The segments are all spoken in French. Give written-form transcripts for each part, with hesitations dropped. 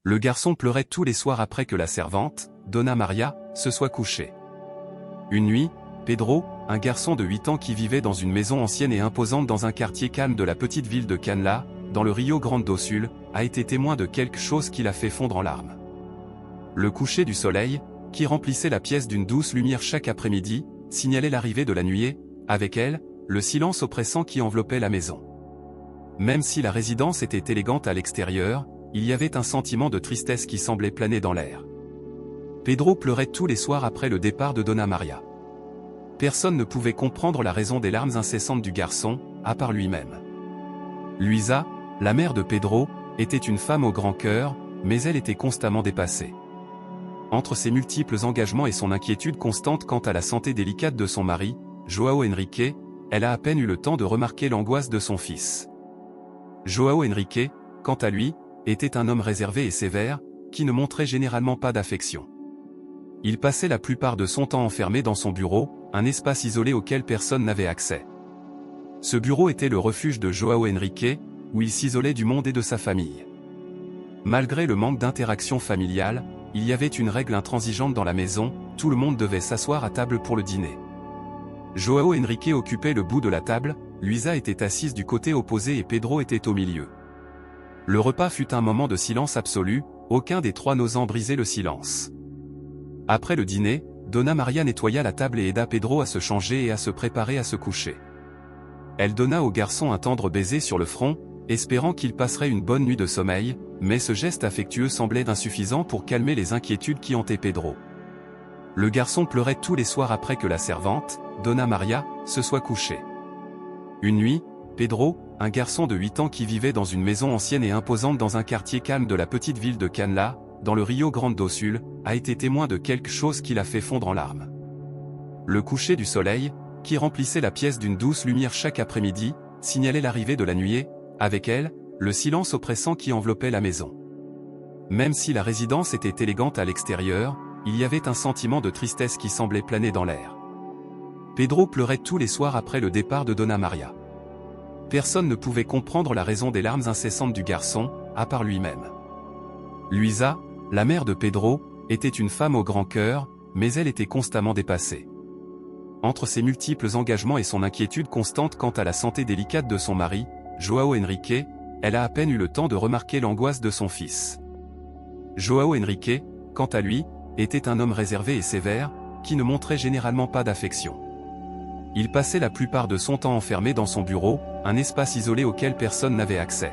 Le garçon pleurait tous les soirs après que la servante, Donna Maria, se soit couchée. Une nuit, Pedro, un garçon de 8 ans qui vivait dans une maison ancienne et imposante dans un quartier calme de la petite ville de Canla, dans le Rio Grande do Sul, a été témoin de quelque chose qui l'a fait fondre en larmes. Le coucher du soleil, qui remplissait la pièce d'une douce lumière chaque après-midi, signalait l'arrivée de la nuit, avec elle, le silence oppressant qui enveloppait la maison. Même si la résidence était élégante à l'extérieur, il y avait un sentiment de tristesse qui semblait planer dans l'air. Pedro pleurait tous les soirs après le départ de Donna Maria. Personne ne pouvait comprendre la raison des larmes incessantes du garçon, à part lui-même. Luisa, la mère de Pedro, était une femme au grand cœur, mais elle était constamment dépassée. Entre ses multiples engagements et son inquiétude constante quant à la santé délicate de son mari, João Henrique, elle a à peine eu le temps de remarquer l'angoisse de son fils. João Henrique, quant à lui, était un homme réservé et sévère, qui ne montrait généralement pas d'affection. Il passait la plupart de son temps enfermé dans son bureau, un espace isolé auquel personne n'avait accès. Ce bureau était le refuge de João Henrique, où il s'isolait du monde et de sa famille. Malgré le manque d'interaction familiale, il y avait une règle intransigeante dans la maison, tout le monde devait s'asseoir à table pour le dîner. João Henrique occupait le bout de la table, Luisa était assise du côté opposé et Pedro était au milieu. Le repas fut un moment de silence absolu, aucun des trois n'osant briser le silence. Après le dîner, Donna Maria nettoya la table et aida Pedro à se changer et à se préparer à se coucher. Elle donna au garçon un tendre baiser sur le front, espérant qu'il passerait une bonne nuit de sommeil, mais ce geste affectueux semblait insuffisant pour calmer les inquiétudes qui hantaient Pedro. Le garçon pleurait tous les soirs après que la servante, Donna Maria, se soit couchée. Une nuit, Pedro, un garçon de 8 ans qui vivait dans une maison ancienne et imposante dans un quartier calme de la petite ville de Canla, dans le Rio Grande do Sul, a été témoin de quelque chose qui l'a fait fondre en larmes. Le coucher du soleil, qui remplissait la pièce d'une douce lumière chaque après-midi, signalait l'arrivée de la nuit, avec elle, le silence oppressant qui enveloppait la maison. Même si la résidence était élégante à l'extérieur, il y avait un sentiment de tristesse qui semblait planer dans l'air. Pedro pleurait tous les soirs après le départ de Donna Maria. Personne ne pouvait comprendre la raison des larmes incessantes du garçon, à part lui-même. Luisa, la mère de Pedro, était une femme au grand cœur, mais elle était constamment dépassée. Entre ses multiples engagements et son inquiétude constante quant à la santé délicate de son mari, João Henrique, elle a à peine eu le temps de remarquer l'angoisse de son fils. João Henrique, quant à lui, était un homme réservé et sévère, qui ne montrait généralement pas d'affection. Il passait la plupart de son temps enfermé dans son bureau, un espace isolé auquel personne n'avait accès.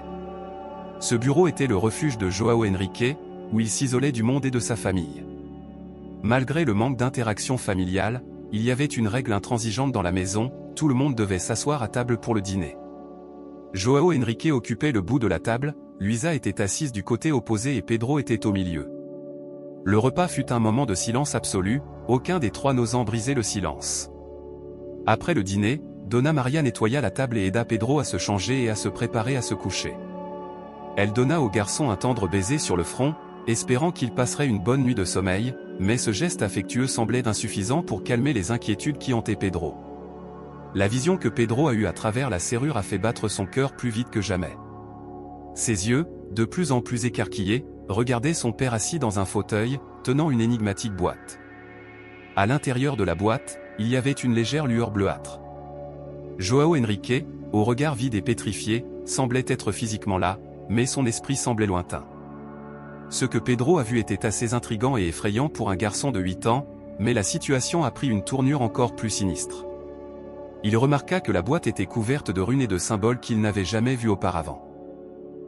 Ce bureau était le refuge de João Henrique, où il s'isolait du monde et de sa famille. Malgré le manque d'interaction familiale, il y avait une règle intransigeante dans la maison, tout le monde devait s'asseoir à table pour le dîner. João Henrique occupait le bout de la table, Luisa était assise du côté opposé et Pedro était au milieu. Le repas fut un moment de silence absolu, aucun des trois n'osant briser le silence. Après le dîner, Donna Maria nettoya la table et aida Pedro à se changer et à se préparer à se coucher. Elle donna au garçon un tendre baiser sur le front, espérant qu'il passerait une bonne nuit de sommeil, mais ce geste affectueux semblait insuffisant pour calmer les inquiétudes qui hantaient Pedro. La vision que Pedro a eue à travers la serrure a fait battre son cœur plus vite que jamais. Ses yeux, de plus en plus écarquillés, regardaient son père assis dans un fauteuil, tenant une énigmatique boîte. À l'intérieur de la boîte, il y avait une légère lueur bleuâtre. João Henrique, au regard vide et pétrifié, semblait être physiquement là, mais son esprit semblait lointain. Ce que Pedro a vu était assez intrigant et effrayant pour un garçon de 8 ans, mais la situation a pris une tournure encore plus sinistre. Il remarqua que la boîte était couverte de runes et de symboles qu'il n'avait jamais vus auparavant.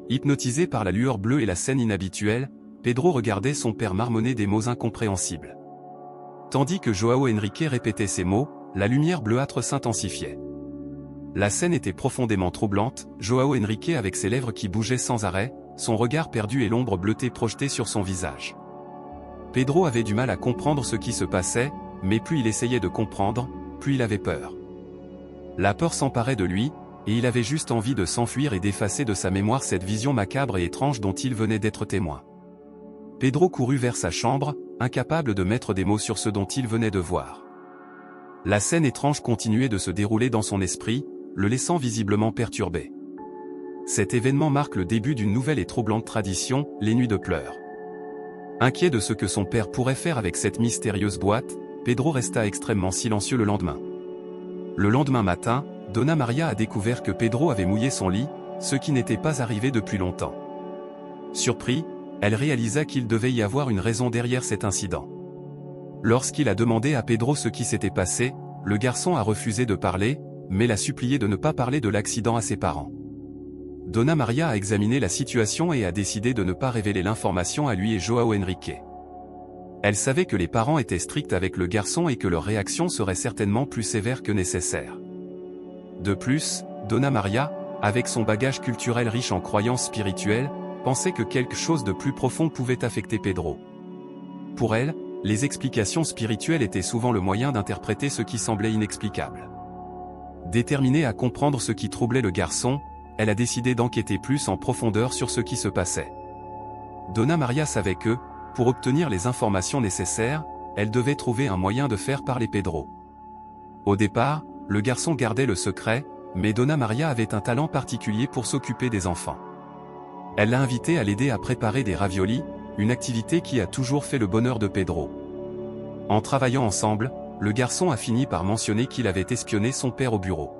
Hypnotisé par la lueur bleue et la scène inhabituelle, Pedro regardait son père marmonner des mots incompréhensibles. Tandis que João Henrique répétait ces mots, la lumière bleuâtre s'intensifiait. La scène était profondément troublante, João Henrique avec ses lèvres qui bougeaient sans arrêt, son regard perdu et l'ombre bleutée projetée sur son visage. Pedro avait du mal à comprendre ce qui se passait, mais plus il essayait de comprendre, plus il avait peur. La peur s'emparait de lui, et il avait juste envie de s'enfuir et d'effacer de sa mémoire cette vision macabre et étrange dont il venait d'être témoin. Pedro courut vers sa chambre, incapable de mettre des mots sur ce dont il venait de voir. La scène étrange continuait de se dérouler dans son esprit, le laissant visiblement perturbé. Cet événement marque le début d'une nouvelle et troublante tradition, les nuits de pleurs. Inquiet de ce que son père pourrait faire avec cette mystérieuse boîte, Pedro resta extrêmement silencieux le lendemain. Le lendemain matin, Donna Maria a découvert que Pedro avait mouillé son lit, ce qui n'était pas arrivé depuis longtemps. Surpris, elle réalisa qu'il devait y avoir une raison derrière cet incident. Lorsqu'il a demandé à Pedro ce qui s'était passé, le garçon a refusé de parler, mais l'a supplié de ne pas parler de l'accident à ses parents. Donna Maria a examiné la situation et a décidé de ne pas révéler l'information à lui et João Henrique. Elle savait que les parents étaient stricts avec le garçon et que leur réaction serait certainement plus sévère que nécessaire. De plus, Donna Maria, avec son bagage culturel riche en croyances spirituelles, pensait que quelque chose de plus profond pouvait affecter Pedro. Pour elle, les explications spirituelles étaient souvent le moyen d'interpréter ce qui semblait inexplicable. Déterminée à comprendre ce qui troublait le garçon, elle a décidé d'enquêter plus en profondeur sur ce qui se passait. Donna Maria savait que, pour obtenir les informations nécessaires, elle devait trouver un moyen de faire parler Pedro. Au départ, le garçon gardait le secret, mais Donna Maria avait un talent particulier pour s'occuper des enfants. Elle l'a invité à l'aider à préparer des raviolis, une activité qui a toujours fait le bonheur de Pedro. En travaillant ensemble, le garçon a fini par mentionner qu'il avait espionné son père au bureau.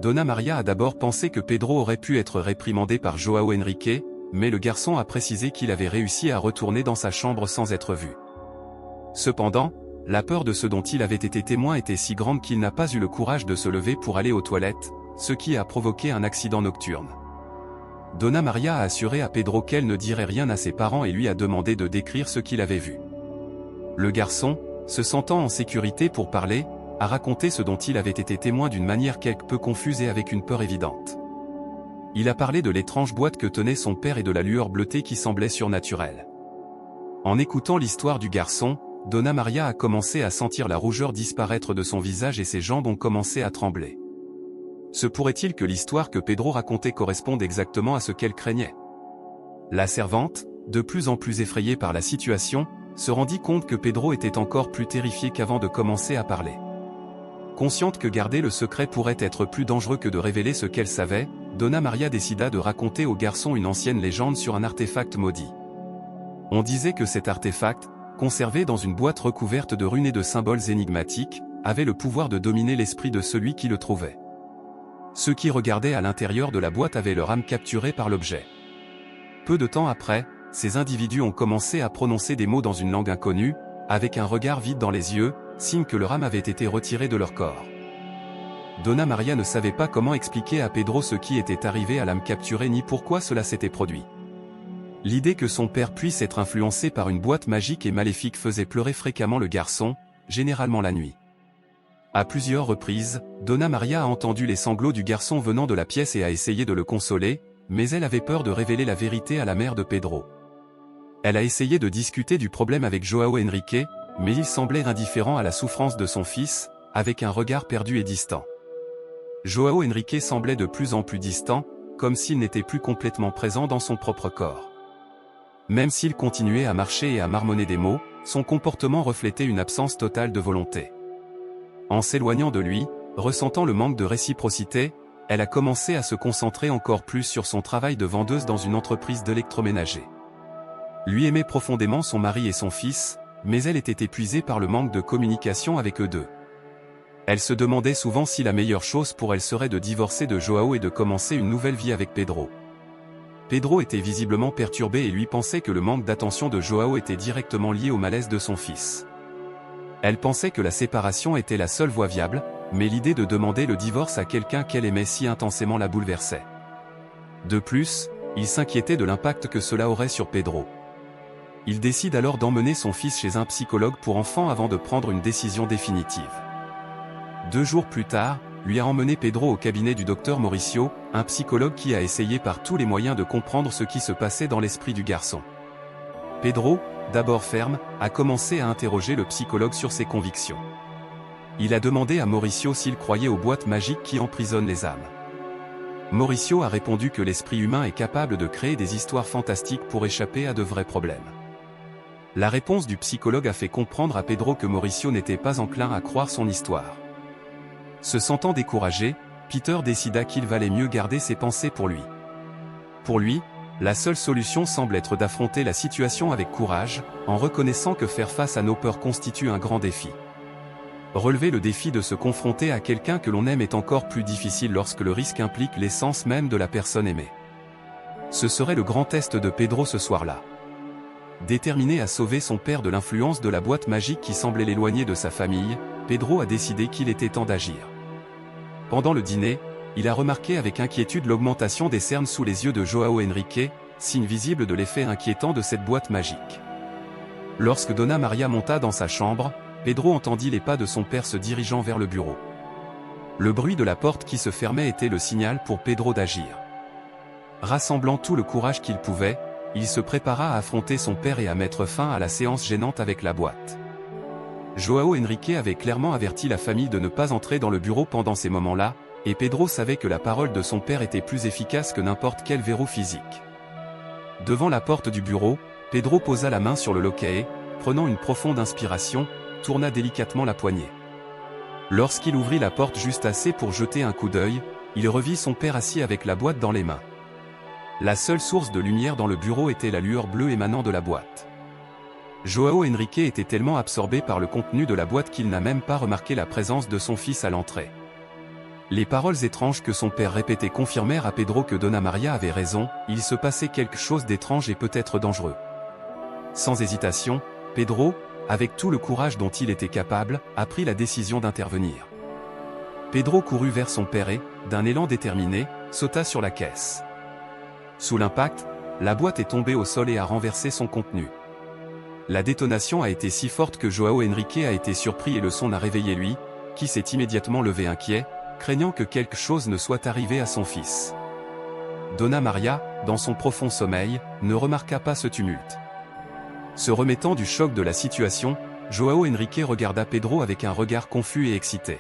Donna Maria a d'abord pensé que Pedro aurait pu être réprimandé par João Henrique, mais le garçon a précisé qu'il avait réussi à retourner dans sa chambre sans être vu. Cependant, la peur de ce dont il avait été témoin était si grande qu'il n'a pas eu le courage de se lever pour aller aux toilettes, ce qui a provoqué un accident nocturne. Donna Maria a assuré à Pedro qu'elle ne dirait rien à ses parents et lui a demandé de décrire ce qu'il avait vu. Le garçon, se sentant en sécurité pour parler, a raconté ce dont il avait été témoin d'une manière quelque peu confuse et avec une peur évidente. Il a parlé de l'étrange boîte que tenait son père et de la lueur bleutée qui semblait surnaturelle. En écoutant l'histoire du garçon, Donna Maria a commencé à sentir la rougeur disparaître de son visage et ses jambes ont commencé à trembler. Se pourrait-il que l'histoire que Pedro racontait corresponde exactement à ce qu'elle craignait? La servante, de plus en plus effrayée par la situation, se rendit compte que Pedro était encore plus terrifié qu'avant de commencer à parler. Consciente que garder le secret pourrait être plus dangereux que de révéler ce qu'elle savait, Donna Maria décida de raconter au garçon une ancienne légende sur un artefact maudit. On disait que cet artefact, conservé dans une boîte recouverte de runes et de symboles énigmatiques, avait le pouvoir de dominer l'esprit de celui qui le trouvait. Ceux qui regardaient à l'intérieur de la boîte avaient leur âme capturée par l'objet. Peu de temps après, ces individus ont commencé à prononcer des mots dans une langue inconnue, avec un regard vide dans les yeux, signe que leur âme avait été retirée de leur corps. Donna Maria ne savait pas comment expliquer à Pedro ce qui était arrivé à l'âme capturée ni pourquoi cela s'était produit. L'idée que son père puisse être influencé par une boîte magique et maléfique faisait pleurer fréquemment le garçon, généralement la nuit. À plusieurs reprises, Donna Maria a entendu les sanglots du garçon venant de la pièce et a essayé de le consoler, mais elle avait peur de révéler la vérité à la mère de Pedro. Elle a essayé de discuter du problème avec João Henrique, mais il semblait indifférent à la souffrance de son fils, avec un regard perdu et distant. João Henrique semblait de plus en plus distant, comme s'il n'était plus complètement présent dans son propre corps. Même s'il continuait à marcher et à marmonner des mots, son comportement reflétait une absence totale de volonté. En s'éloignant de lui, ressentant le manque de réciprocité, elle a commencé à se concentrer encore plus sur son travail de vendeuse dans une entreprise d'électroménager. Lui aimait profondément son mari et son fils, mais elle était épuisée par le manque de communication avec eux deux. Elle se demandait souvent si la meilleure chose pour elle serait de divorcer de João et de commencer une nouvelle vie avec Pedro. Pedro était visiblement perturbé et lui pensait que le manque d'attention de João était directement lié au malaise de son fils. Elle pensait que la séparation était la seule voie viable, mais l'idée de demander le divorce à quelqu'un qu'elle aimait si intensément la bouleversait. De plus, il s'inquiétait de l'impact que cela aurait sur Pedro. Il décide alors d'emmener son fils chez un psychologue pour enfants avant de prendre une décision définitive. 2 jours plus tard, lui a emmené Pedro au cabinet du docteur Mauricio, un psychologue qui a essayé par tous les moyens de comprendre ce qui se passait dans l'esprit du garçon. Pedro, d'abord ferme, a commencé à interroger le psychologue sur ses convictions. Il a demandé à Mauricio s'il croyait aux boîtes magiques qui emprisonnent les âmes. Mauricio a répondu que l'esprit humain est capable de créer des histoires fantastiques pour échapper à de vrais problèmes. La réponse du psychologue a fait comprendre à Pedro que Mauricio n'était pas enclin à croire son histoire. Se sentant découragé, Peter décida qu'il valait mieux garder ses pensées pour lui. Pour lui, La seule solution semble être d'affronter la situation avec courage, en reconnaissant que faire face à nos peurs constitue un grand défi. Relever le défi de se confronter à quelqu'un que l'on aime est encore plus difficile lorsque le risque implique l'essence même de la personne aimée. Ce serait le grand test de Pedro ce soir-là. Déterminé à sauver son père de l'influence de la boîte magique qui semblait l'éloigner de sa famille, Pedro a décidé qu'il était temps d'agir. Pendant le dîner, il a remarqué avec inquiétude l'augmentation des cernes sous les yeux de João Henrique, signe visible de l'effet inquiétant de cette boîte magique. Lorsque Dona Maria monta dans sa chambre, Pedro entendit les pas de son père se dirigeant vers le bureau. Le bruit de la porte qui se fermait était le signal pour Pedro d'agir. Rassemblant tout le courage qu'il pouvait, il se prépara à affronter son père et à mettre fin à la séance gênante avec la boîte. João Henrique avait clairement averti la famille de ne pas entrer dans le bureau pendant ces moments-là, et Pedro savait que la parole de son père était plus efficace que n'importe quel verrou physique. Devant la porte du bureau, Pedro posa la main sur le loquet, prenant une profonde inspiration, tourna délicatement la poignée. Lorsqu'il ouvrit la porte juste assez pour jeter un coup d'œil, il revit son père assis avec la boîte dans les mains. La seule source de lumière dans le bureau était la lueur bleue émanant de la boîte. João Henrique était tellement absorbé par le contenu de la boîte qu'il n'a même pas remarqué la présence de son fils à l'entrée. Les paroles étranges que son père répétait confirmèrent à Pedro que Dona Maria avait raison, il se passait quelque chose d'étrange et peut-être dangereux. Sans hésitation, Pedro, avec tout le courage dont il était capable, a pris la décision d'intervenir. Pedro courut vers son père et, d'un élan déterminé, sauta sur la caisse. Sous l'impact, la boîte est tombée au sol et a renversé son contenu. La détonation a été si forte que João Henrique a été surpris et le son a réveillé lui, qui s'est immédiatement levé inquiet, craignant que quelque chose ne soit arrivé à son fils. Dona Maria, dans son profond sommeil, ne remarqua pas ce tumulte. Se remettant du choc de la situation, João Henrique regarda Pedro avec un regard confus et excité.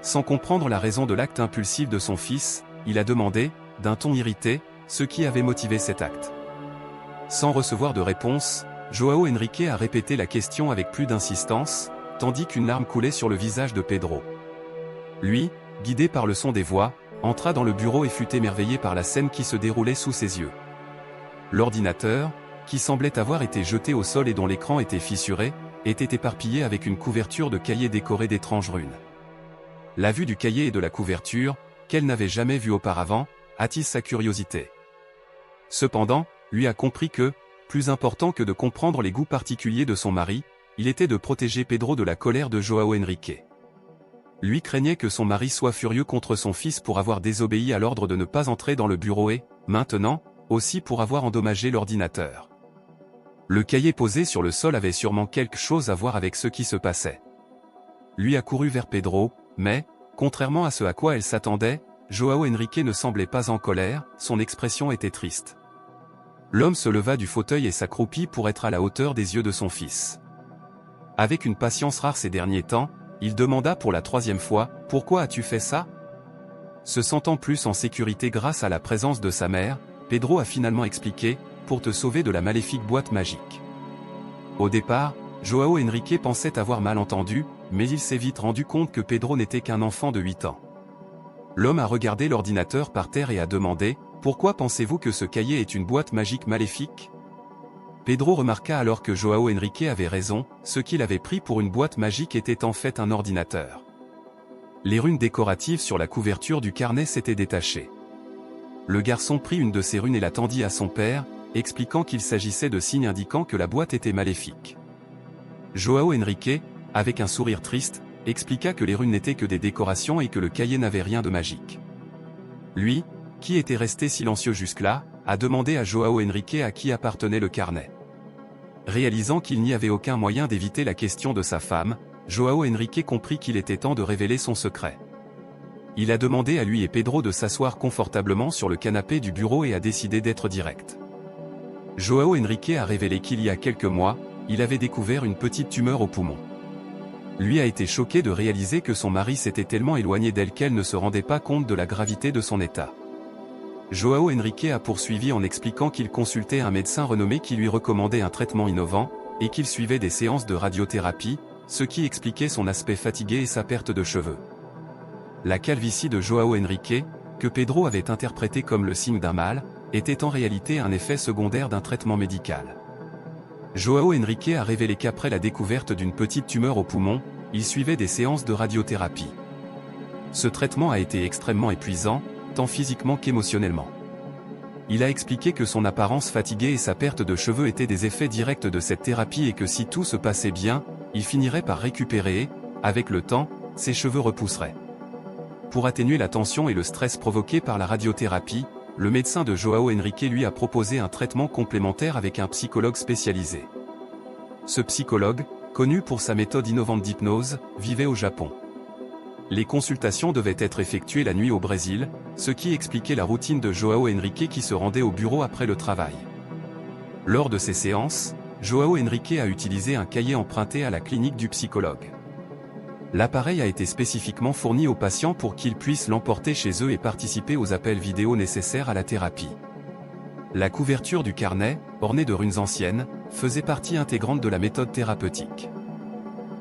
Sans comprendre la raison de l'acte impulsif de son fils, il a demandé, d'un ton irrité, ce qui avait motivé cet acte. Sans recevoir de réponse, João Henrique a répété la question avec plus d'insistance, tandis qu'une larme coulait sur le visage de Pedro. Lui, guidé par le son des voix, entra dans le bureau et fut émerveillé par la scène qui se déroulait sous ses yeux. L'ordinateur, qui semblait avoir été jeté au sol et dont l'écran était fissuré, était éparpillé avec une couverture de cahiers décorée d'étranges runes. La vue du cahier et de la couverture, qu'elle n'avait jamais vue auparavant, attise sa curiosité. Cependant, lui a compris que, plus important que de comprendre les goûts particuliers de son mari, il était de protéger Pedro de la colère de João Henrique. Lui craignait que son mari soit furieux contre son fils pour avoir désobéi à l'ordre de ne pas entrer dans le bureau et, maintenant, aussi pour avoir endommagé l'ordinateur. Le cahier posé sur le sol avait sûrement quelque chose à voir avec ce qui se passait. Lui a couru vers Pedro, mais, contrairement à ce à quoi elle s'attendait, João Henrique ne semblait pas en colère, son expression était triste. L'homme se leva du fauteuil et s'accroupit pour être à la hauteur des yeux de son fils. Avec une patience rare ces derniers temps, il demanda pour la 3e fois, « Pourquoi as-tu fait ça ?» Se sentant plus en sécurité grâce à la présence de sa mère, Pedro a finalement expliqué, « Pour te sauver de la maléfique boîte magique. » Au départ, João Henrique pensait avoir mal entendu, mais il s'est vite rendu compte que Pedro n'était qu'un enfant de 8 ans. L'homme a regardé l'ordinateur par terre et a demandé, « Pourquoi pensez-vous que ce cahier est une boîte magique maléfique ?» Pedro remarqua alors que João Henrique avait raison, ce qu'il avait pris pour une boîte magique était en fait un ordinateur. Les runes décoratives sur la couverture du carnet s'étaient détachées. Le garçon prit une de ces runes et la tendit à son père, expliquant qu'il s'agissait de signes indiquant que la boîte était maléfique. João Henrique, avec un sourire triste, expliqua que les runes n'étaient que des décorations et que le cahier n'avait rien de magique. Lui, qui était resté silencieux jusque-là, a demandé à João Henrique à qui appartenait le carnet. Réalisant qu'il n'y avait aucun moyen d'éviter la question de sa femme, João Henrique comprit qu'il était temps de révéler son secret. Il a demandé à lui et Pedro de s'asseoir confortablement sur le canapé du bureau et a décidé d'être direct. João Henrique a révélé qu'il y a quelques mois, il avait découvert une petite tumeur au poumon. Lui a été choqué de réaliser que son mari s'était tellement éloigné d'elle qu'elle ne se rendait pas compte de la gravité de son état. João Henrique a poursuivi en expliquant qu'il consultait un médecin renommé qui lui recommandait un traitement innovant, et qu'il suivait des séances de radiothérapie, ce qui expliquait son aspect fatigué et sa perte de cheveux. La calvitie de João Henrique, que Pedro avait interprétée comme le signe d'un mal, était en réalité un effet secondaire d'un traitement médical. João Henrique a révélé qu'après la découverte d'une petite tumeur au poumon, il suivait des séances de radiothérapie. Ce traitement a été extrêmement épuisant, tant physiquement qu'émotionnellement. Il a expliqué que son apparence fatiguée et sa perte de cheveux étaient des effets directs de cette thérapie et que si tout se passait bien, il finirait par récupérer et, avec le temps, ses cheveux repousseraient. Pour atténuer la tension et le stress provoqués par la radiothérapie, le médecin de João Henrique lui a proposé un traitement complémentaire avec un psychologue spécialisé. Ce psychologue, connu pour sa méthode innovante d'hypnose, vivait au Japon. Les consultations devaient être effectuées la nuit au Brésil, ce qui expliquait la routine de João Henrique qui se rendait au bureau après le travail. Lors de ces séances, João Henrique a utilisé un cahier emprunté à la clinique du psychologue. L'appareil a été spécifiquement fourni aux patients pour qu'ils puissent l'emporter chez eux et participer aux appels vidéo nécessaires à la thérapie. La couverture du carnet, ornée de runes anciennes, faisait partie intégrante de la méthode thérapeutique.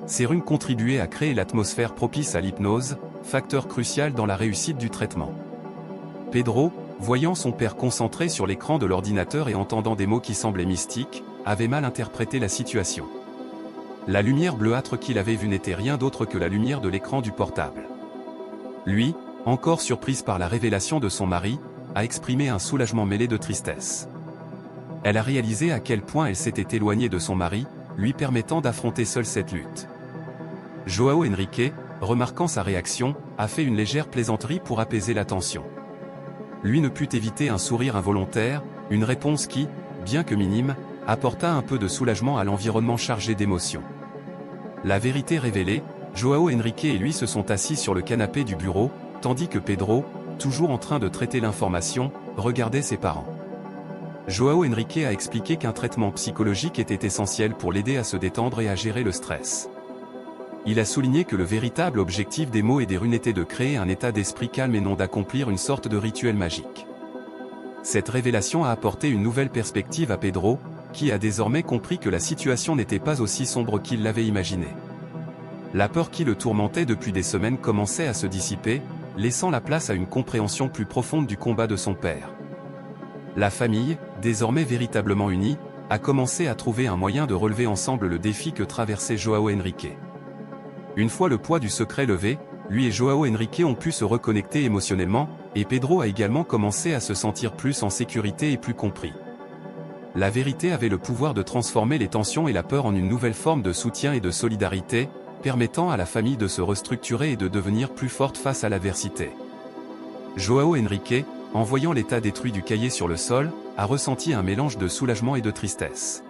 Ces runes contribuaient à créer l'atmosphère propice à l'hypnose, facteur crucial dans la réussite du traitement. Pedro, voyant son père concentré sur l'écran de l'ordinateur et entendant des mots qui semblaient mystiques, avait mal interprété la situation. La lumière bleuâtre qu'il avait vue n'était rien d'autre que la lumière de l'écran du portable. Lui, encore surprise par la révélation de son mari, a exprimé un soulagement mêlé de tristesse. Elle a réalisé à quel point elle s'était éloignée de son mari, lui permettant d'affronter seule cette lutte. João Henrique, remarquant sa réaction, a fait une légère plaisanterie pour apaiser la tension. Lui ne put éviter un sourire involontaire, une réponse qui, bien que minime, apporta un peu de soulagement à l'environnement chargé d'émotions. La vérité révélée, João Henrique et lui se sont assis sur le canapé du bureau, tandis que Pedro, toujours en train de traiter l'information, regardait ses parents. João Henrique a expliqué qu'un traitement psychologique était essentiel pour l'aider à se détendre et à gérer le stress. Il a souligné que le véritable objectif des mots et des runes était de créer un état d'esprit calme et non d'accomplir une sorte de rituel magique. Cette révélation a apporté une nouvelle perspective à Pedro, qui a désormais compris que la situation n'était pas aussi sombre qu'il l'avait imaginé. La peur qui le tourmentait depuis des semaines commençait à se dissiper, laissant la place à une compréhension plus profonde du combat de son père. La famille, désormais véritablement unie, a commencé à trouver un moyen de relever ensemble le défi que traversait João Henrique. Une fois le poids du secret levé, lui et João Henrique ont pu se reconnecter émotionnellement, et Pedro a également commencé à se sentir plus en sécurité et plus compris. La vérité avait le pouvoir de transformer les tensions et la peur en une nouvelle forme de soutien et de solidarité, permettant à la famille de se restructurer et de devenir plus forte face à l'adversité. João Henrique, en voyant l'état détruit du cahier sur le sol, a ressenti un mélange de soulagement et de tristesse.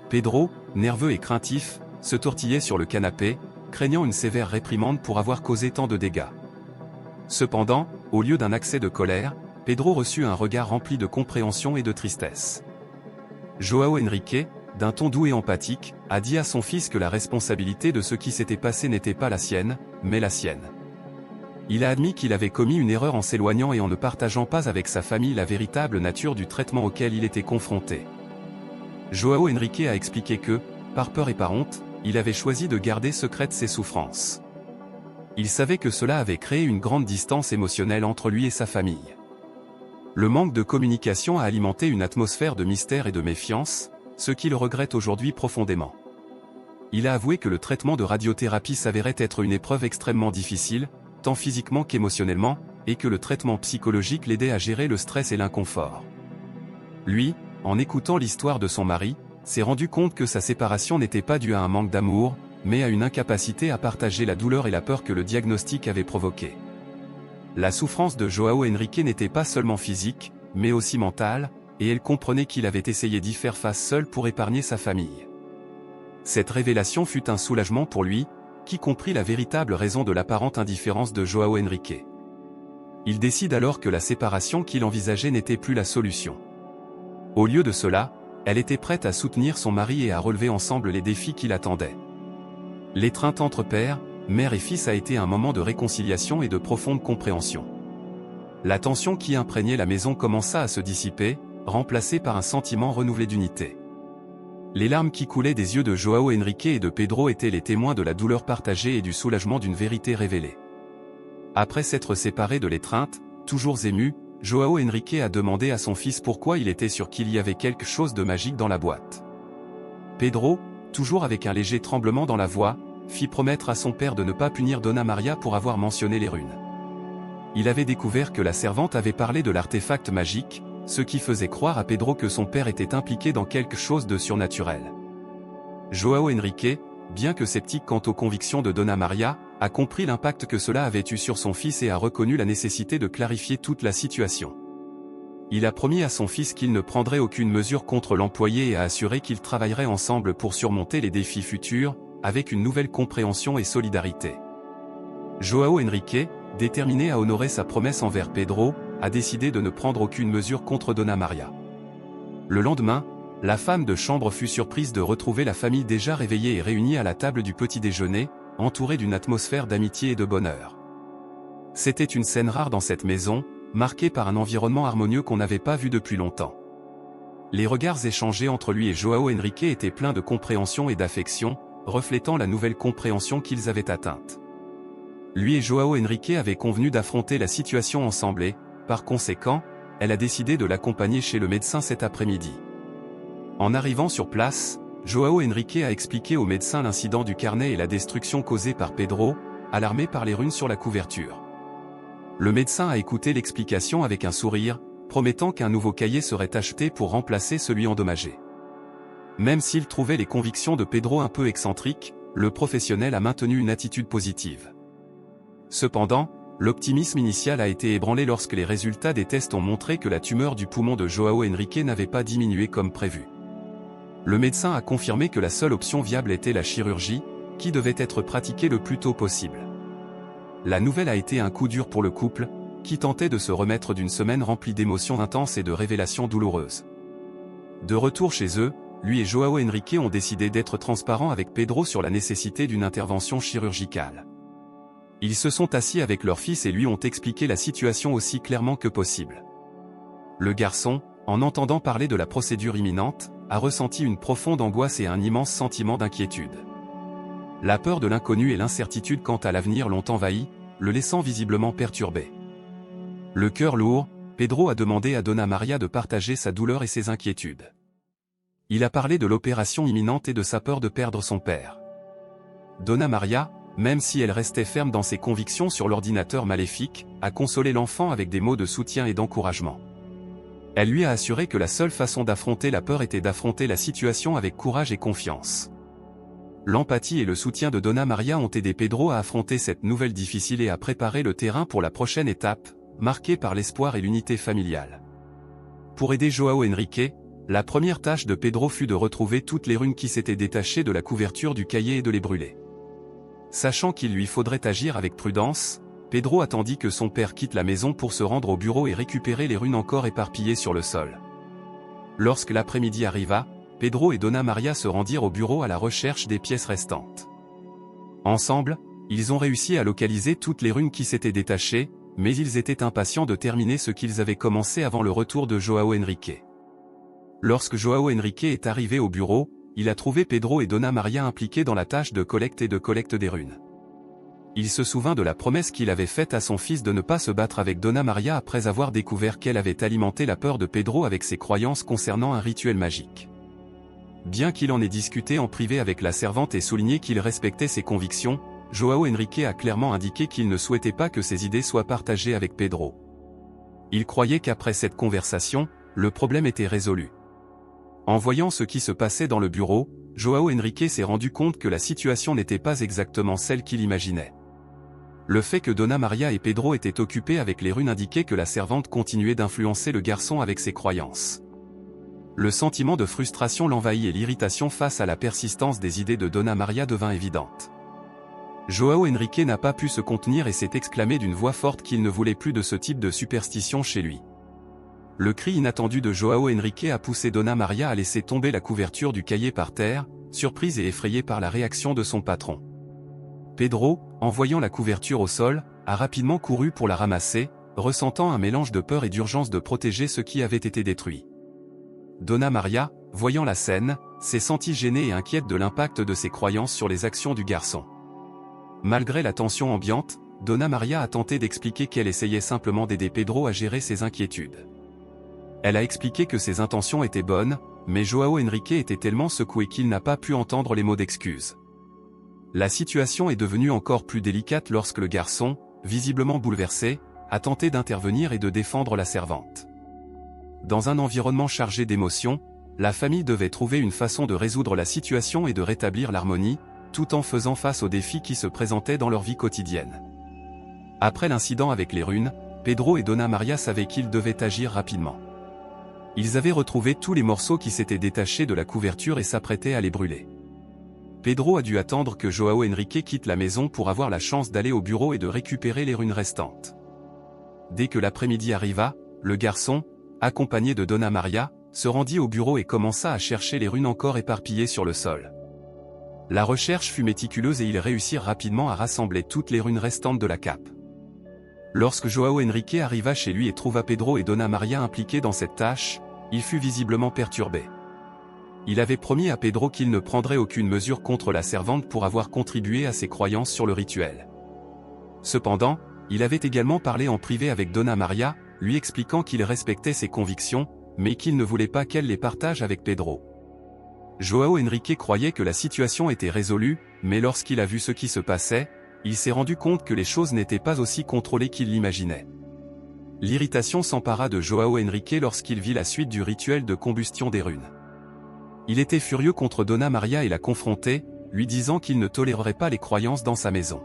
Pedro, nerveux et craintif, se tortillait sur le canapé, craignant une sévère réprimande pour avoir causé tant de dégâts. Cependant, au lieu d'un accès de colère, Pedro reçut un regard rempli de compréhension et de tristesse. João Henrique, d'un ton doux et empathique, a dit à son fils que la responsabilité de ce qui s'était passé n'était pas la sienne, mais la sienne. Il a admis qu'il avait commis une erreur en s'éloignant et en ne partageant pas avec sa famille la véritable nature du traitement auquel il était confronté. João Henrique a expliqué que, par peur et par honte, il avait choisi de garder secrètes ses souffrances. Il savait que cela avait créé une grande distance émotionnelle entre lui et sa famille. Le manque de communication a alimenté une atmosphère de mystère et de méfiance, ce qu'il regrette aujourd'hui profondément. Il a avoué que le traitement de radiothérapie s'avérait être une épreuve extrêmement difficile, tant physiquement qu'émotionnellement, et que le traitement psychologique l'aidait à gérer le stress et l'inconfort. Lui, en écoutant l'histoire de son mari, s'est rendu compte que sa séparation n'était pas due à un manque d'amour, mais à une incapacité à partager la douleur et la peur que le diagnostic avait provoqué. La souffrance de João Henrique n'était pas seulement physique, mais aussi mentale, et elle comprenait qu'il avait essayé d'y faire face seul pour épargner sa famille. Cette révélation fut un soulagement pour lui, qui comprit la véritable raison de l'apparente indifférence de João Henrique. Il décide alors que la séparation qu'il envisageait n'était plus la solution. Au lieu de cela, elle était prête à soutenir son mari et à relever ensemble les défis qui l'attendaient. L'étreinte entre père, mère et fils a été un moment de réconciliation et de profonde compréhension. La tension qui imprégnait la maison commença à se dissiper, remplacée par un sentiment renouvelé d'unité. Les larmes qui coulaient des yeux de João Henrique et de Pedro étaient les témoins de la douleur partagée et du soulagement d'une vérité révélée. Après s'être séparés de l'étreinte, toujours émus, João Henrique a demandé à son fils pourquoi il était sûr qu'il y avait quelque chose de magique dans la boîte. Pedro, toujours avec un léger tremblement dans la voix, fit promettre à son père de ne pas punir Dona Maria pour avoir mentionné les runes. Il avait découvert que la servante avait parlé de l'artefact magique, ce qui faisait croire à Pedro que son père était impliqué dans quelque chose de surnaturel. João Henrique, bien que sceptique quant aux convictions de Dona Maria, a compris l'impact que cela avait eu sur son fils et a reconnu la nécessité de clarifier toute la situation. Il a promis à son fils qu'il ne prendrait aucune mesure contre l'employé et a assuré qu'ils travailleraient ensemble pour surmonter les défis futurs, avec une nouvelle compréhension et solidarité. João Henrique, déterminé à honorer sa promesse envers Pedro, a décidé de ne prendre aucune mesure contre Dona Maria. Le lendemain, la femme de chambre fut surprise de retrouver la famille déjà réveillée et réunie à la table du petit déjeuner, entourée d'une atmosphère d'amitié et de bonheur. C'était une scène rare dans cette maison, marquée par un environnement harmonieux qu'on n'avait pas vu depuis longtemps. Les regards échangés entre lui et João Henrique étaient pleins de compréhension et d'affection, reflétant la nouvelle compréhension qu'ils avaient atteinte. Lui et João Henrique avaient convenu d'affronter la situation ensemble et, par conséquent, elle a décidé de l'accompagner chez le médecin cet après-midi. En arrivant sur place, João Henrique a expliqué au médecin l'incident du carnet et la destruction causée par Pedro, alarmé par les runes sur la couverture. Le médecin a écouté l'explication avec un sourire, promettant qu'un nouveau cahier serait acheté pour remplacer celui endommagé. Même s'il trouvait les convictions de Pedro un peu excentriques, le professionnel a maintenu une attitude positive. Cependant, l'optimisme initial a été ébranlé lorsque les résultats des tests ont montré que la tumeur du poumon de João Henrique n'avait pas diminué comme prévu. Le médecin a confirmé que la seule option viable était la chirurgie, qui devait être pratiquée le plus tôt possible. La nouvelle a été un coup dur pour le couple, qui tentait de se remettre d'une semaine remplie d'émotions intenses et de révélations douloureuses. De retour chez eux, lui et João Henrique ont décidé d'être transparents avec Pedro sur la nécessité d'une intervention chirurgicale. Ils se sont assis avec leur fils et lui ont expliqué la situation aussi clairement que possible. Le garçon, en entendant parler de la procédure imminente, a ressenti une profonde angoisse et un immense sentiment d'inquiétude. La peur de l'inconnu et l'incertitude quant à l'avenir l'ont envahi, le laissant visiblement perturbé. Le cœur lourd, Pedro a demandé à Dona Maria de partager sa douleur et ses inquiétudes. Il a parlé de l'opération imminente et de sa peur de perdre son père. Dona Maria, même si elle restait ferme dans ses convictions sur l'ordinateur maléfique, a consolé l'enfant avec des mots de soutien et d'encouragement. Elle lui a assuré que la seule façon d'affronter la peur était d'affronter la situation avec courage et confiance. L'empathie et le soutien de Dona Maria ont aidé Pedro à affronter cette nouvelle difficile et à préparer le terrain pour la prochaine étape, marquée par l'espoir et l'unité familiale. Pour aider João Henrique, la première tâche de Pedro fut de retrouver toutes les runes qui s'étaient détachées de la couverture du cahier et de les brûler. Sachant qu'il lui faudrait agir avec prudence, Pedro attendit que son père quitte la maison pour se rendre au bureau et récupérer les runes encore éparpillées sur le sol. Lorsque l'après-midi arriva, Pedro et Dona Maria se rendirent au bureau à la recherche des pièces restantes. Ensemble, ils ont réussi à localiser toutes les runes qui s'étaient détachées, mais ils étaient impatients de terminer ce qu'ils avaient commencé avant le retour de João Henrique. Lorsque João Henrique est arrivé au bureau, il a trouvé Pedro et Dona Maria impliqués dans la tâche de collecte des runes. Il se souvint de la promesse qu'il avait faite à son fils de ne pas se battre avec Dona Maria après avoir découvert qu'elle avait alimenté la peur de Pedro avec ses croyances concernant un rituel magique. Bien qu'il en ait discuté en privé avec la servante et souligné qu'il respectait ses convictions, João Henrique a clairement indiqué qu'il ne souhaitait pas que ses idées soient partagées avec Pedro. Il croyait qu'après cette conversation, le problème était résolu. En voyant ce qui se passait dans le bureau, João Henrique s'est rendu compte que la situation n'était pas exactement celle qu'il imaginait. Le fait que Dona Maria et Pedro étaient occupés avec les runes indiquait que la servante continuait d'influencer le garçon avec ses croyances. Le sentiment de frustration l'envahit et l'irritation face à la persistance des idées de Dona Maria devint évidente. João Henrique n'a pas pu se contenir et s'est exclamé d'une voix forte qu'il ne voulait plus de ce type de superstition chez lui. Le cri inattendu de João Henrique a poussé Dona Maria à laisser tomber la couverture du cahier par terre, surprise et effrayée par la réaction de son patron. Pedro, en voyant la couverture au sol, a rapidement couru pour la ramasser, ressentant un mélange de peur et d'urgence de protéger ce qui avait été détruit. Dona Maria, voyant la scène, s'est sentie gênée et inquiète de l'impact de ses croyances sur les actions du garçon. Malgré la tension ambiante, Donna Maria a tenté d'expliquer qu'elle essayait simplement d'aider Pedro à gérer ses inquiétudes. Elle a expliqué que ses intentions étaient bonnes, mais João Henrique était tellement secoué qu'il n'a pas pu entendre les mots d'excuse. La situation est devenue encore plus délicate lorsque le garçon, visiblement bouleversé, a tenté d'intervenir et de défendre la servante. Dans un environnement chargé d'émotions, la famille devait trouver une façon de résoudre la situation et de rétablir l'harmonie, tout en faisant face aux défis qui se présentaient dans leur vie quotidienne. Après l'incident avec les runes, Pedro et Donna Maria savaient qu'ils devaient agir rapidement. Ils avaient retrouvé tous les morceaux qui s'étaient détachés de la couverture et s'apprêtaient à les brûler. Pedro a dû attendre que João Henrique quitte la maison pour avoir la chance d'aller au bureau et de récupérer les runes restantes. Dès que l'après-midi arriva, le garçon, accompagné de Donna Maria, se rendit au bureau et commença à chercher les runes encore éparpillées sur le sol. La recherche fut méticuleuse et ils réussirent rapidement à rassembler toutes les runes restantes de la cape. Lorsque João Henrique arriva chez lui et trouva Pedro et Donna Maria impliqués dans cette tâche, il fut visiblement perturbé. Il avait promis à Pedro qu'il ne prendrait aucune mesure contre la servante pour avoir contribué à ses croyances sur le rituel. Cependant, il avait également parlé en privé avec Donna Maria, lui expliquant qu'il respectait ses convictions, mais qu'il ne voulait pas qu'elle les partage avec Pedro. João Henrique croyait que la situation était résolue, mais lorsqu'il a vu ce qui se passait, il s'est rendu compte que les choses n'étaient pas aussi contrôlées qu'il l'imaginait. L'irritation s'empara de João Henrique lorsqu'il vit la suite du rituel de combustion des runes. Il était furieux contre Donna Maria et la confrontait, lui disant qu'il ne tolérerait pas les croyances dans sa maison.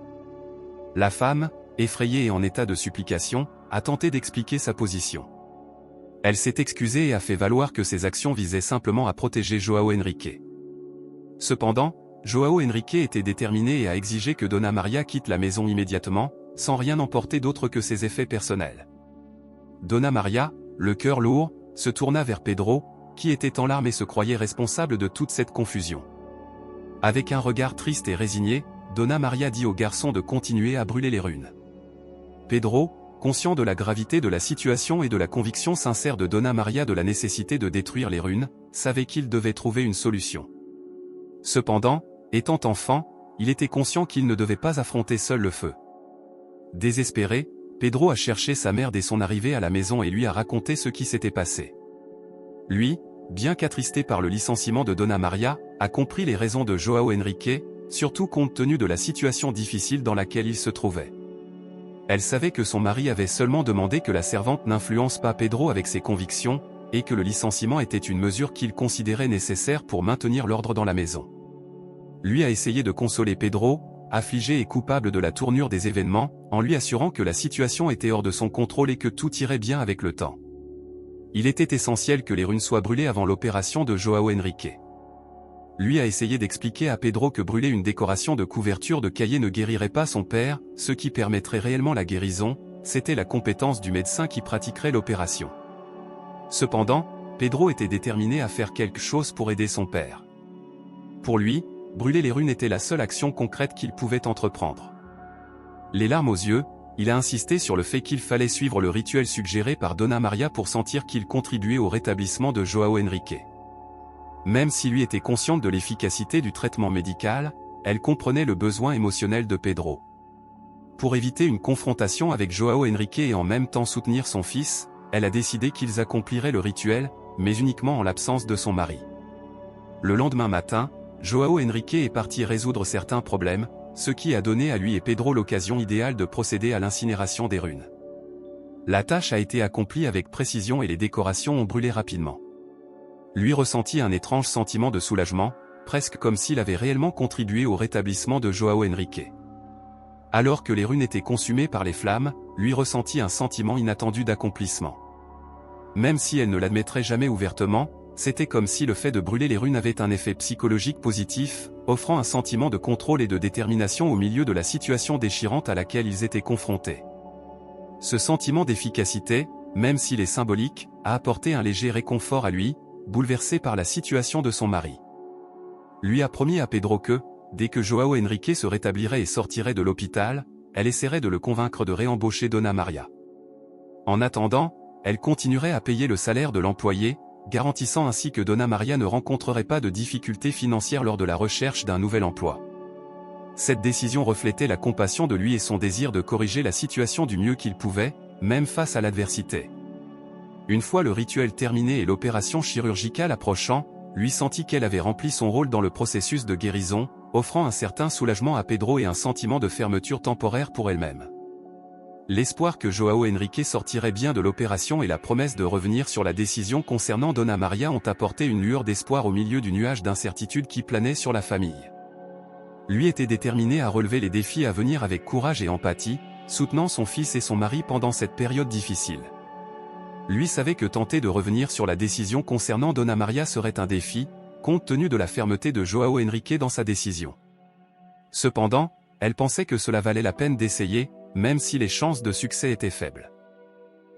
La femme, effrayée et en état de supplication, a tenté d'expliquer sa position. Elle s'est excusée et a fait valoir que ses actions visaient simplement à protéger João Henrique. Cependant, João Henrique était déterminé et a exigé que Donna Maria quitte la maison immédiatement, sans rien emporter d'autre que ses effets personnels. Donna Maria, le cœur lourd, se tourna vers Pedro, qui était en larmes et se croyait responsable de toute cette confusion. Avec un regard triste et résigné, Donna Maria dit au garçon de continuer à brûler les runes. Pedro, conscient de la gravité de la situation et de la conviction sincère de Donna Maria de la nécessité de détruire les runes, savait qu'il devait trouver une solution. Cependant, étant enfant, il était conscient qu'il ne devait pas affronter seul le feu. Désespéré, Pedro a cherché sa mère dès son arrivée à la maison et lui a raconté ce qui s'était passé. Lui, bien qu'attristé par le licenciement de Donna Maria, a compris les raisons de João Henrique, surtout compte tenu de la situation difficile dans laquelle il se trouvait. Elle savait que son mari avait seulement demandé que la servante n'influence pas Pedro avec ses convictions, et que le licenciement était une mesure qu'il considérait nécessaire pour maintenir l'ordre dans la maison. Lui a essayé de consoler Pedro, affligé et coupable de la tournure des événements, en lui assurant que la situation était hors de son contrôle et que tout irait bien avec le temps. Il était essentiel que les runes soient brûlées avant l'opération de João Henrique. Lui a essayé d'expliquer à Pedro que brûler une décoration de couverture de cahier ne guérirait pas son père, ce qui permettrait réellement la guérison, c'était la compétence du médecin qui pratiquerait l'opération. Cependant, Pedro était déterminé à faire quelque chose pour aider son père. Pour lui, brûler les runes était la seule action concrète qu'il pouvait entreprendre. Les larmes aux yeux, il a insisté sur le fait qu'il fallait suivre le rituel suggéré par Donna Maria pour sentir qu'il contribuait au rétablissement de João Henrique. Même si lui était consciente de l'efficacité du traitement médical, elle comprenait le besoin émotionnel de Pedro. Pour éviter une confrontation avec João Henrique et en même temps soutenir son fils, elle a décidé qu'ils accompliraient le rituel, mais uniquement en l'absence de son mari. Le lendemain matin, João Henrique est parti résoudre certains problèmes, ce qui a donné à lui et Pedro l'occasion idéale de procéder à l'incinération des runes. La tâche a été accomplie avec précision et les décorations ont brûlé rapidement. Lui ressentit un étrange sentiment de soulagement, presque comme s'il avait réellement contribué au rétablissement de João Henrique. Alors que les runes étaient consumées par les flammes, lui ressentit un sentiment inattendu d'accomplissement. Même si elle ne l'admettrait jamais ouvertement, c'était comme si le fait de brûler les runes avait un effet psychologique positif, offrant un sentiment de contrôle et de détermination au milieu de la situation déchirante à laquelle ils étaient confrontés. Ce sentiment d'efficacité, même s'il est symbolique, a apporté un léger réconfort à lui, bouleversé par la situation de son mari. Lui a promis à Pedro que, dès que João Henrique se rétablirait et sortirait de l'hôpital, elle essaierait de le convaincre de réembaucher Donna Maria. En attendant, elle continuerait à payer le salaire de l'employé, garantissant ainsi que Donna Maria ne rencontrerait pas de difficultés financières lors de la recherche d'un nouvel emploi. Cette décision reflétait la compassion de lui et son désir de corriger la situation du mieux qu'il pouvait, même face à l'adversité. Une fois le rituel terminé et l'opération chirurgicale approchant, lui sentit qu'elle avait rempli son rôle dans le processus de guérison, offrant un certain soulagement à Pedro et un sentiment de fermeture temporaire pour elle-même. L'espoir que João Henrique sortirait bien de l'opération et la promesse de revenir sur la décision concernant Dona Maria ont apporté une lueur d'espoir au milieu du nuage d'incertitude qui planait sur la famille. Lui était déterminé à relever les défis à venir avec courage et empathie, soutenant son fils et son mari pendant cette période difficile. Lui savait que tenter de revenir sur la décision concernant Dona Maria serait un défi, compte tenu de la fermeté de João Henrique dans sa décision. Cependant, elle pensait que cela valait la peine d'essayer, même si les chances de succès étaient faibles.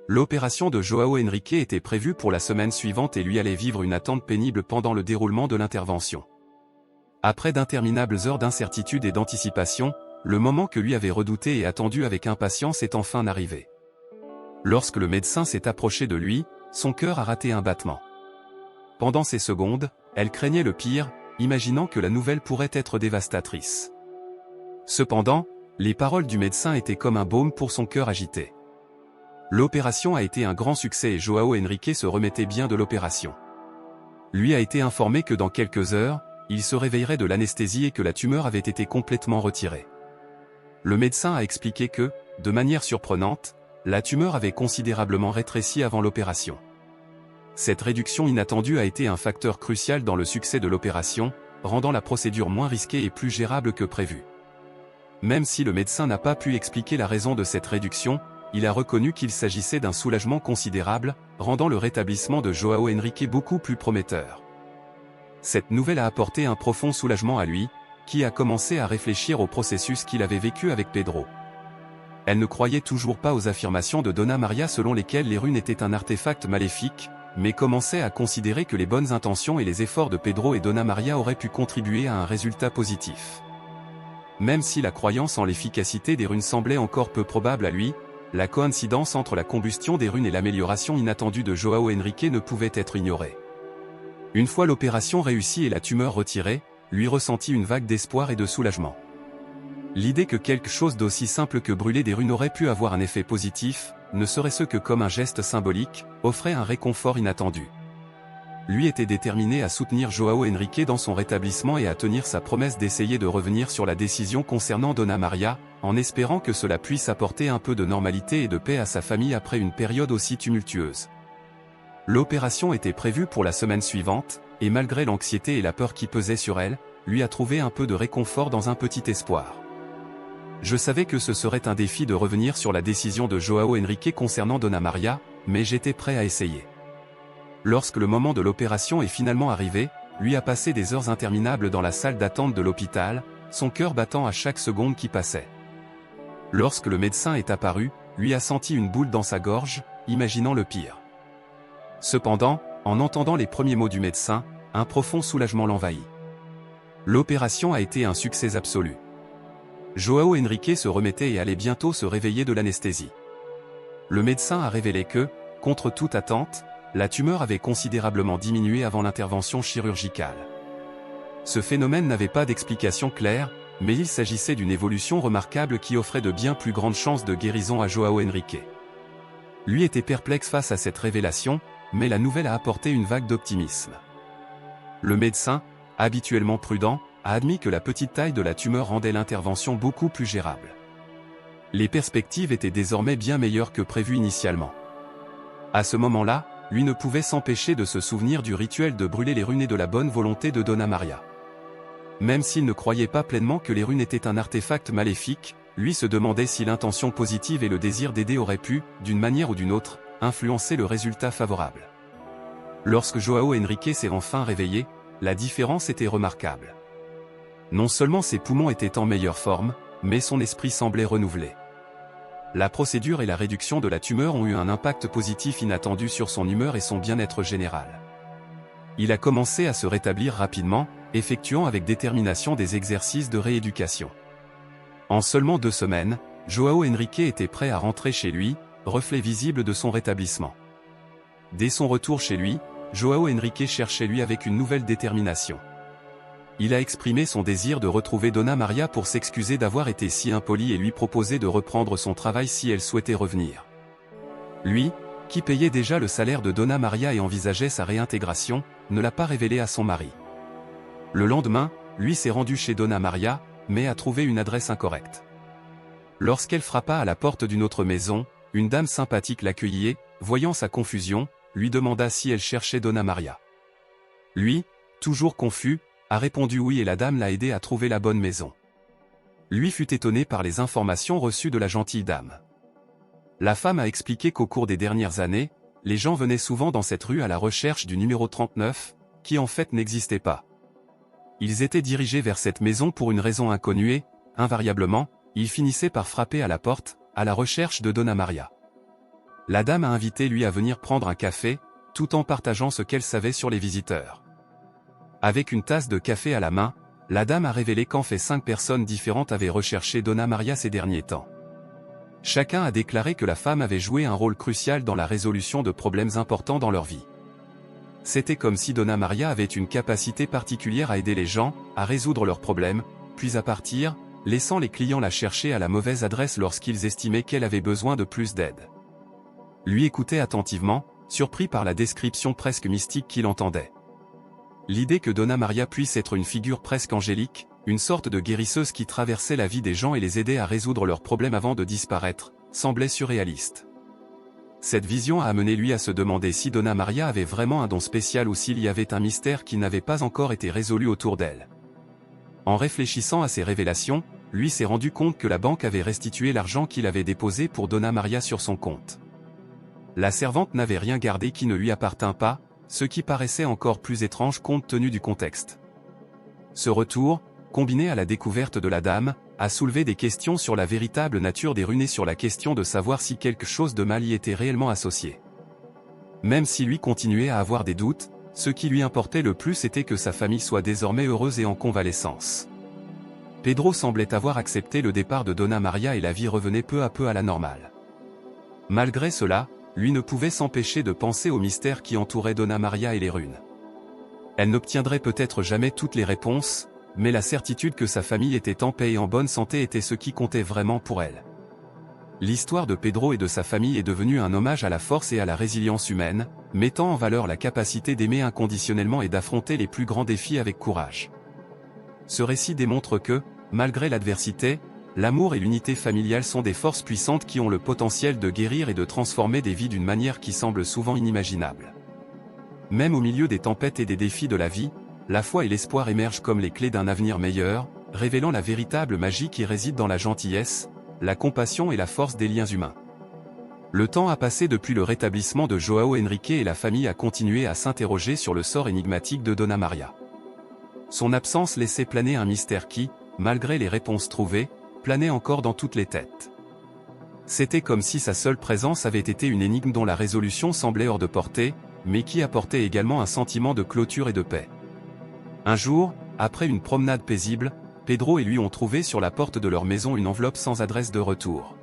L'opération de João Henrique était prévue pour la semaine suivante et lui allait vivre une attente pénible pendant le déroulement de l'intervention. Après d'interminables heures d'incertitude et d'anticipation, le moment que lui avait redouté et attendu avec impatience est enfin arrivé. Lorsque le médecin s'est approché de lui, son cœur a raté un battement. Pendant ces secondes, elle craignait le pire, imaginant que la nouvelle pourrait être dévastatrice. Cependant, les paroles du médecin étaient comme un baume pour son cœur agité. L'opération a été un grand succès et João Henrique se remettait bien de l'opération. Lui a été informé que dans quelques heures, il se réveillerait de l'anesthésie et que la tumeur avait été complètement retirée. Le médecin a expliqué que, de manière surprenante, la tumeur avait considérablement rétréci avant l'opération. Cette réduction inattendue a été un facteur crucial dans le succès de l'opération, rendant la procédure moins risquée et plus gérable que prévu. Même si le médecin n'a pas pu expliquer la raison de cette réduction, il a reconnu qu'il s'agissait d'un soulagement considérable, rendant le rétablissement de João Henrique beaucoup plus prometteur. Cette nouvelle a apporté un profond soulagement à lui, qui a commencé à réfléchir au processus qu'il avait vécu avec Pedro. Elle ne croyait toujours pas aux affirmations de Dona Maria selon lesquelles les runes étaient un artefact maléfique, mais commençait à considérer que les bonnes intentions et les efforts de Pedro et Dona Maria auraient pu contribuer à un résultat positif. Même si la croyance en l'efficacité des runes semblait encore peu probable à lui, la coïncidence entre la combustion des runes et l'amélioration inattendue de João Henrique ne pouvait être ignorée. Une fois l'opération réussie et la tumeur retirée, lui ressentit une vague d'espoir et de soulagement. L'idée que quelque chose d'aussi simple que brûler des runes aurait pu avoir un effet positif, ne serait-ce que comme un geste symbolique, offrait un réconfort inattendu. Lui était déterminé à soutenir João Henrique dans son rétablissement et à tenir sa promesse d'essayer de revenir sur la décision concernant Dona Maria, en espérant que cela puisse apporter un peu de normalité et de paix à sa famille après une période aussi tumultueuse. L'opération était prévue pour la semaine suivante, et malgré l'anxiété et la peur qui pesaient sur elle, lui a trouvé un peu de réconfort dans un petit espoir. Je savais que ce serait un défi de revenir sur la décision de João Henrique concernant Dona Maria, mais j'étais prêt à essayer. Lorsque le moment de l'opération est finalement arrivé, lui a passé des heures interminables dans la salle d'attente de l'hôpital, son cœur battant à chaque seconde qui passait. Lorsque le médecin est apparu, lui a senti une boule dans sa gorge, imaginant le pire. Cependant, en entendant les premiers mots du médecin, un profond soulagement l'envahit. L'opération a été un succès absolu. João Henrique se remettait et allait bientôt se réveiller de l'anesthésie. Le médecin a révélé que, contre toute attente, la tumeur avait considérablement diminué avant l'intervention chirurgicale. Ce phénomène n'avait pas d'explication claire, mais il s'agissait d'une évolution remarquable qui offrait de bien plus grandes chances de guérison à João Henrique. Lui était perplexe face à cette révélation, mais la nouvelle a apporté une vague d'optimisme. Le médecin, habituellement prudent, a admis que la petite taille de la tumeur rendait l'intervention beaucoup plus gérable. Les perspectives étaient désormais bien meilleures que prévu initialement. À ce moment-là, lui ne pouvait s'empêcher de se souvenir du rituel de brûler les runes et de la bonne volonté de Dona Maria. Même s'il ne croyait pas pleinement que les runes étaient un artefact maléfique, lui se demandait si l'intention positive et le désir d'aider auraient pu, d'une manière ou d'une autre, influencer le résultat favorable. Lorsque João Henrique s'est enfin réveillé, la différence était remarquable. Non seulement ses poumons étaient en meilleure forme, mais son esprit semblait renouvelé. La procédure et la réduction de la tumeur ont eu un impact positif inattendu sur son humeur et son bien-être général. Il a commencé à se rétablir rapidement, effectuant avec détermination des exercices de rééducation. En seulement 2 semaines, João Henrique était prêt à rentrer chez lui, reflet visible de son rétablissement. Dès son retour chez lui, João Henrique cherchait lui avec une nouvelle détermination. Il a exprimé son désir de retrouver Donna Maria pour s'excuser d'avoir été si impoli et lui proposer de reprendre son travail si elle souhaitait revenir. Lui, qui payait déjà le salaire de Donna Maria et envisageait sa réintégration, ne l'a pas révélé à son mari. Le lendemain, lui s'est rendu chez Donna Maria, mais a trouvé une adresse incorrecte. Lorsqu'elle frappa à la porte d'une autre maison, une dame sympathique l'accueillit et, voyant sa confusion, lui demanda si elle cherchait Donna Maria. Lui, toujours confus, a répondu oui et la dame l'a aidé à trouver la bonne maison. Lui fut étonné par les informations reçues de la gentille dame. La femme a expliqué qu'au cours des dernières années, les gens venaient souvent dans cette rue à la recherche du numéro 39, qui en fait n'existait pas. Ils étaient dirigés vers cette maison pour une raison inconnue et, invariablement, ils finissaient par frapper à la porte, à la recherche de Donna Maria. La dame a invité lui à venir prendre un café, tout en partageant ce qu'elle savait sur les visiteurs. Avec une tasse de café à la main, la dame a révélé qu'en fait 5 personnes différentes avaient recherché Donna Maria ces derniers temps. Chacun a déclaré que la femme avait joué un rôle crucial dans la résolution de problèmes importants dans leur vie. C'était comme si Donna Maria avait une capacité particulière à aider les gens, à résoudre leurs problèmes, puis à partir, laissant les clients la chercher à la mauvaise adresse lorsqu'ils estimaient qu'elle avait besoin de plus d'aide. Lui écoutait attentivement, surpris par la description presque mystique qu'il entendait. L'idée que Donna Maria puisse être une figure presque angélique, une sorte de guérisseuse qui traversait la vie des gens et les aidait à résoudre leurs problèmes avant de disparaître, semblait surréaliste. Cette vision a amené lui à se demander si Donna Maria avait vraiment un don spécial ou s'il y avait un mystère qui n'avait pas encore été résolu autour d'elle. En réfléchissant à ces révélations, lui s'est rendu compte que la banque avait restitué l'argent qu'il avait déposé pour Donna Maria sur son compte. La servante n'avait rien gardé qui ne lui appartint pas, ce qui paraissait encore plus étrange compte tenu du contexte. Ce retour, combiné à la découverte de la dame, a soulevé des questions sur la véritable nature des runes et sur la question de savoir si quelque chose de mal y était réellement associé. Même si lui continuait à avoir des doutes, ce qui lui importait le plus était que sa famille soit désormais heureuse et en convalescence. Pedro semblait avoir accepté le départ de Donna Maria et la vie revenait peu à peu à la normale. Malgré cela, lui ne pouvait s'empêcher de penser au mystère qui entourait Donna Maria et les runes. Elle n'obtiendrait peut-être jamais toutes les réponses, mais la certitude que sa famille était en paix et en bonne santé était ce qui comptait vraiment pour elle. L'histoire de Pedro et de sa famille est devenue un hommage à la force et à la résilience humaine, mettant en valeur la capacité d'aimer inconditionnellement et d'affronter les plus grands défis avec courage. Ce récit démontre que, malgré l'adversité, l'amour et l'unité familiale sont des forces puissantes qui ont le potentiel de guérir et de transformer des vies d'une manière qui semble souvent inimaginable. Même au milieu des tempêtes et des défis de la vie, la foi et l'espoir émergent comme les clés d'un avenir meilleur, révélant la véritable magie qui réside dans la gentillesse, la compassion et la force des liens humains. Le temps a passé depuis le rétablissement de João Henrique et la famille a continué à s'interroger sur le sort énigmatique de Donna Maria. Son absence laissait planer un mystère qui, malgré les réponses trouvées, planait encore dans toutes les têtes. C'était comme si sa seule présence avait été une énigme dont la résolution semblait hors de portée, mais qui apportait également un sentiment de clôture et de paix. Un jour, après une promenade paisible, Pedro et lui ont trouvé sur la porte de leur maison une enveloppe sans adresse de retour.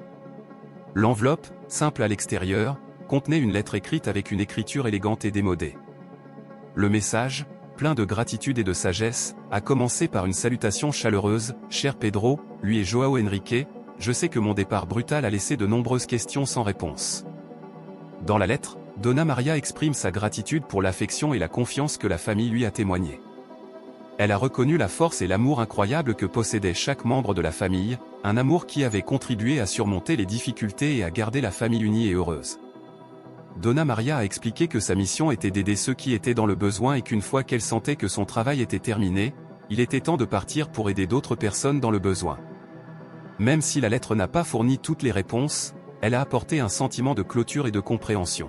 L'enveloppe, simple à l'extérieur, contenait une lettre écrite avec une écriture élégante et démodée. Le message, plein de gratitude et de sagesse, a commencé par une salutation chaleureuse. « Cher Pedro, lui et João Henrique, je sais que mon départ brutal a laissé de nombreuses questions sans réponse. » Dans la lettre, Donna Maria exprime sa gratitude pour l'affection et la confiance que la famille lui a témoigné. Elle a reconnu la force et l'amour incroyable que possédait chaque membre de la famille, un amour qui avait contribué à surmonter les difficultés et à garder la famille unie et heureuse. Donna Maria a expliqué que sa mission était d'aider ceux qui étaient dans le besoin et qu'une fois qu'elle sentait que son travail était terminé, il était temps de partir pour aider d'autres personnes dans le besoin. Même si la lettre n'a pas fourni toutes les réponses, elle a apporté un sentiment de clôture et de compréhension.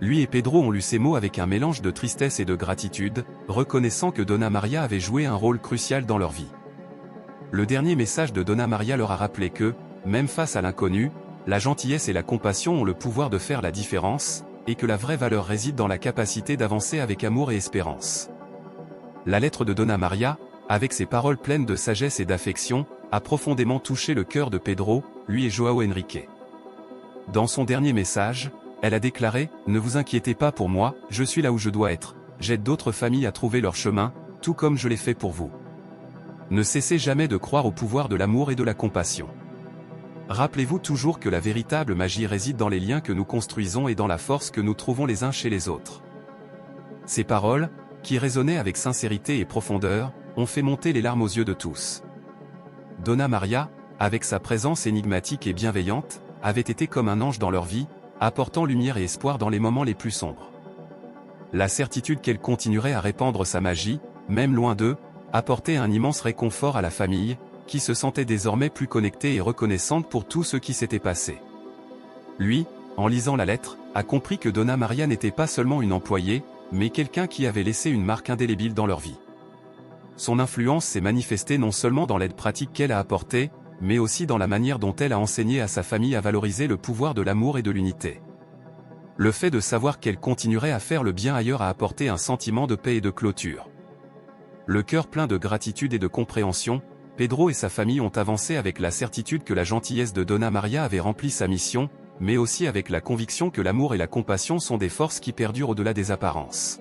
Lui et Pedro ont lu ces mots avec un mélange de tristesse et de gratitude, reconnaissant que Donna Maria avait joué un rôle crucial dans leur vie. Le dernier message de Donna Maria leur a rappelé que, même face à l'inconnu, la gentillesse et la compassion ont le pouvoir de faire la différence, et que la vraie valeur réside dans la capacité d'avancer avec amour et espérance. La lettre de Donna Maria, avec ses paroles pleines de sagesse et d'affection, a profondément touché le cœur de Pedro, lui et João Henrique. Dans son dernier message, elle a déclaré « Ne vous inquiétez pas pour moi, je suis là où je dois être, j'aide d'autres familles à trouver leur chemin, tout comme je l'ai fait pour vous. Ne cessez jamais de croire au pouvoir de l'amour et de la compassion. Rappelez-vous toujours que la véritable magie réside dans les liens que nous construisons et dans la force que nous trouvons les uns chez les autres. Ces paroles, qui résonnaient avec sincérité et profondeur, ont fait monter les larmes aux yeux de tous. Donna Maria, avec sa présence énigmatique et bienveillante, avait été comme un ange dans leur vie, apportant lumière et espoir dans les moments les plus sombres. La certitude qu'elle continuerait à répandre sa magie, même loin d'eux, apportait un immense réconfort à la famille, qui se sentait désormais plus connectée et reconnaissante pour tout ce qui s'était passé. Lui, en lisant la lettre, a compris que Donna Maria n'était pas seulement une employée, mais quelqu'un qui avait laissé une marque indélébile dans leur vie. Son influence s'est manifestée non seulement dans l'aide pratique qu'elle a apportée, mais aussi dans la manière dont elle a enseigné à sa famille à valoriser le pouvoir de l'amour et de l'unité. Le fait de savoir qu'elle continuerait à faire le bien ailleurs a apporté un sentiment de paix et de clôture. Le cœur plein de gratitude et de compréhension, Pedro et sa famille ont avancé avec la certitude que la gentillesse de Donna Maria avait rempli sa mission, mais aussi avec la conviction que l'amour et la compassion sont des forces qui perdurent au-delà des apparences.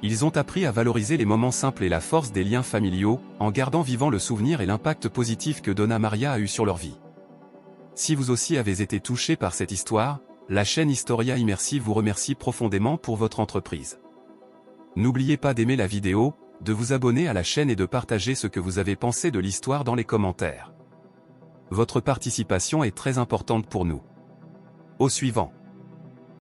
Ils ont appris à valoriser les moments simples et la force des liens familiaux, en gardant vivant le souvenir et l'impact positif que Donna Maria a eu sur leur vie. Si vous aussi avez été touché par cette histoire, la chaîne Historia Immersive vous remercie profondément pour votre entreprise. N'oubliez pas d'aimer la vidéo, de vous abonner à la chaîne et de partager ce que vous avez pensé de l'histoire dans les commentaires. Votre participation est très importante pour nous. Au suivant.